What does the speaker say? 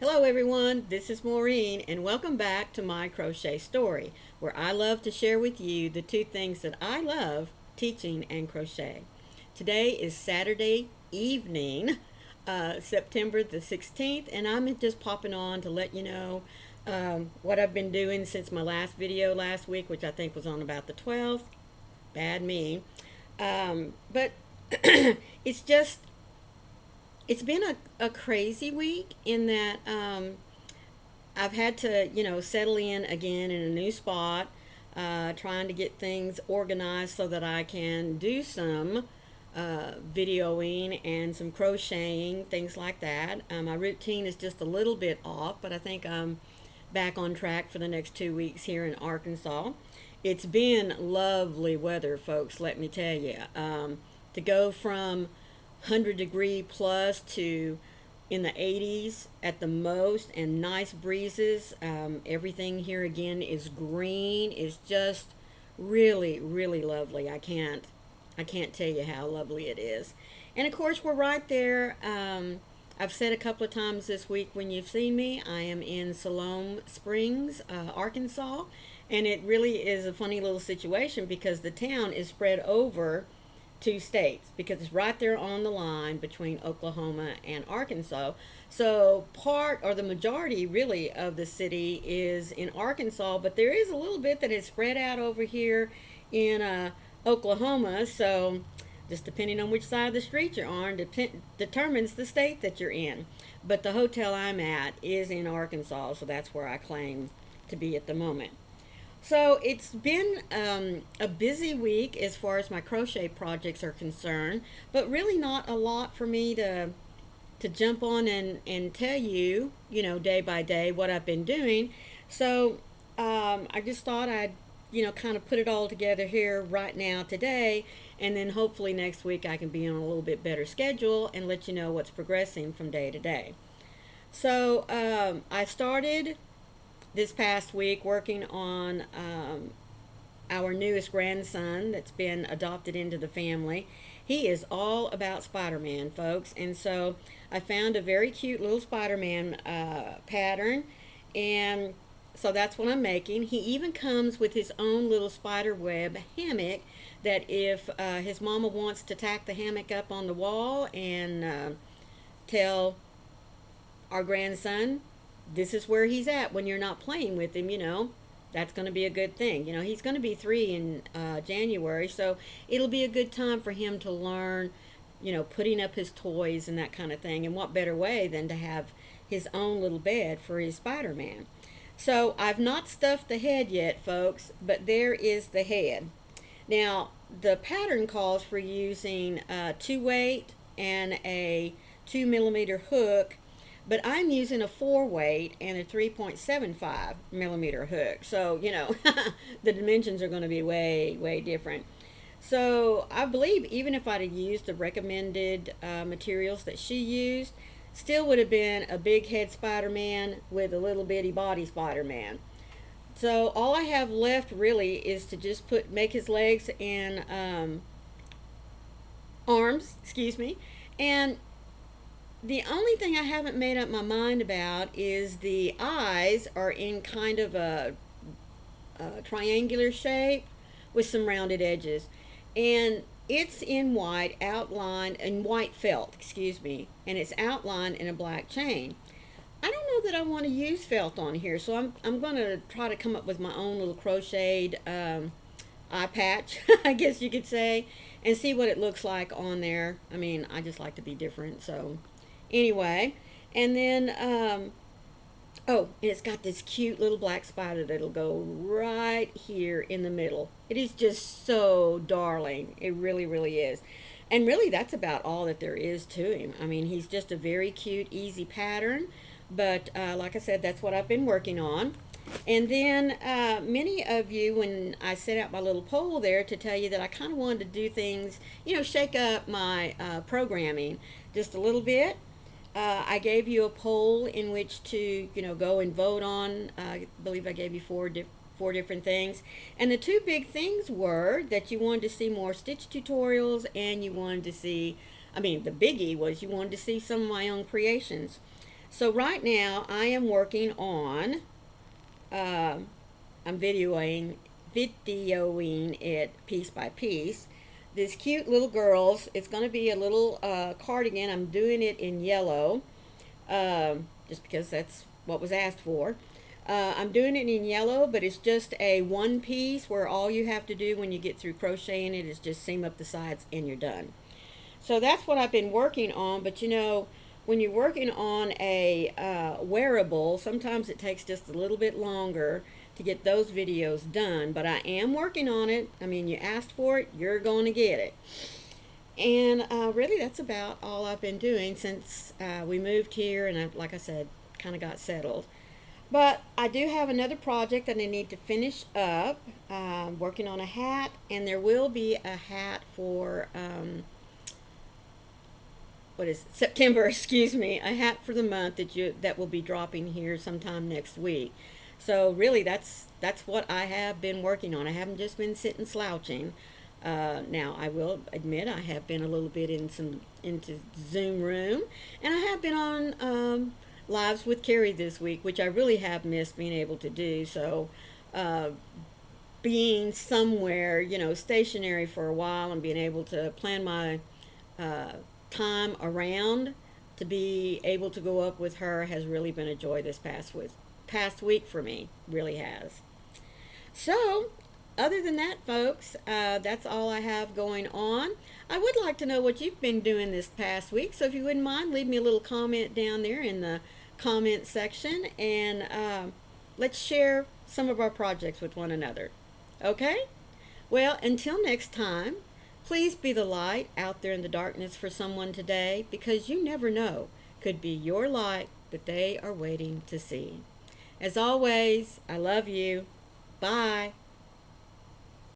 Hello everyone, this is Maureen and welcome back to My Crochet Story, where I love to share with you the two things that I love, teaching and crochet. Today is Saturday evening, September the 16th, and I'm just popping on to let you know what I've been doing since my last video last week, which I think was on about the 12th. Bad me. But it's just, it's been a crazy week in that I've had to, settle in again in a new spot, trying to get things organized so that I can do some videoing and some crocheting, things like that. My routine is just a little bit off, but I think I'm back on track for the next 2 weeks here in Arkansas. It's been lovely weather, folks, let me tell you. To go from 100-degree plus to in the 80s at the most and nice breezes. Everything here again is green. It's just really, really lovely. I can't tell you how lovely it is. And of course, we're right there. I've said a couple of times this week when you've seen me, I am in Siloam Springs, Arkansas. And it really is a funny little situation because the town is spread over two states because it's right there on the line between Oklahoma and Arkansas. So part or the majority really of the city is in Arkansas, but there is a little bit that is spread out over here in Oklahoma. So just depending on which side of the street you're on determines the state that you're in. But the hotel I'm at is in Arkansas, so that's where I claim to be at the moment. So it's been a busy week as far as my crochet projects are concerned, but really not a lot for me to jump on and tell you, day by day what I've been doing. So I just thought I'd, kind of put it all together here right now today, and then hopefully next week I can be on a little bit better schedule and let you know what's progressing from day to day. So I started this past week working on our newest grandson that's been adopted into the family. He is all about Spider-Man, folks, and so I found a very cute little Spider-Man pattern, and so that's what I'm making. He even comes with his own little spider web hammock that if his mama wants to tack the hammock up on the wall and tell our grandson this is where he's at when you're not playing with him, that's going to be a good thing. He's going to be 3 in January, so it'll be a good time for him to learn, putting up his toys and that kind of thing. And what better way than to have his own little bed for his Spider-Man? So I've not stuffed the head yet, folks, but there is the head. Now, the pattern calls for using 2 weight and a 2 millimeter hook, but I'm using a 4 weight and a 3.75 millimeter hook. So, the dimensions are going to be way, way different. So, I believe even if I'd have used the recommended materials that she used, still would have been a big head Spider Man with a little bitty body Spider Man. So all I have left really is to just make his legs and arms, excuse me, and the only thing I haven't made up my mind about is the eyes are in kind of a triangular shape with some rounded edges, and it's in white outlined in white felt, excuse me, and it's outlined in a black chain. I don't know that I want to use felt on here, so I'm going to try to come up with my own little crocheted eye patch, I guess you could say, and see what it looks like on there. I mean, I just like to be different, so anyway. And then, oh, and it's got this cute little black spider that'll go right here in the middle. It is just so darling. It really, really is. And really, that's about all that there is to him. I mean, he's just a very cute, easy pattern. But like I said, that's what I've been working on. And then many of you, when I set out my little poll there to tell you that I kind of wanted to do things, shake up my programming just a little bit. I gave you a poll in which to, go and vote on. I believe I gave you four different things. And the two big things were that you wanted to see more stitch tutorials and you wanted to see, I mean, the biggie was you wanted to see some of my own creations. So right now I am working on, uh, I'm videoing it piece by piece. This cute little girl's, it's going to be a little cardigan. I'm doing it in yellow, just because that's what was asked for. I'm doing it in yellow, but it's just a one piece where all you have to do when you get through crocheting it is just seam up the sides and you're done. So that's what I've been working on. But you know, when you're working on a wearable, sometimes it takes just a little bit longer to get those videos done. But I am working on it. I mean, you asked for it, you're going to get it. And really, that's about all I've been doing since we moved here, and like I said, kind of got settled. But I do have another project that I need to finish up. Working on a hat, and there will be a hat for what is it? September, excuse me, a hat for the month that will be dropping here sometime next week. So really, that's what I have been working on. I haven't just been sitting slouching. Now I will admit I have been a little bit into Zoom room, and I have been on lives with Carrie this week, which I really have missed being able to do. So uh, being somewhere, you know, stationary for a while and being able to plan my uh, time around to be able to go up with her has really been a joy this past week for me. Really has. So, other than that, folks, that's all I have going on. I would like to know what you've been doing this past week. So, if you wouldn't mind, leave me a little comment down there in the comment section, and let's share some of our projects with one another. Okay? Well, until next time, please be the light out there in the darkness for someone today, because you never know. Could be your light that they are waiting to see. As always, I love you. Bye.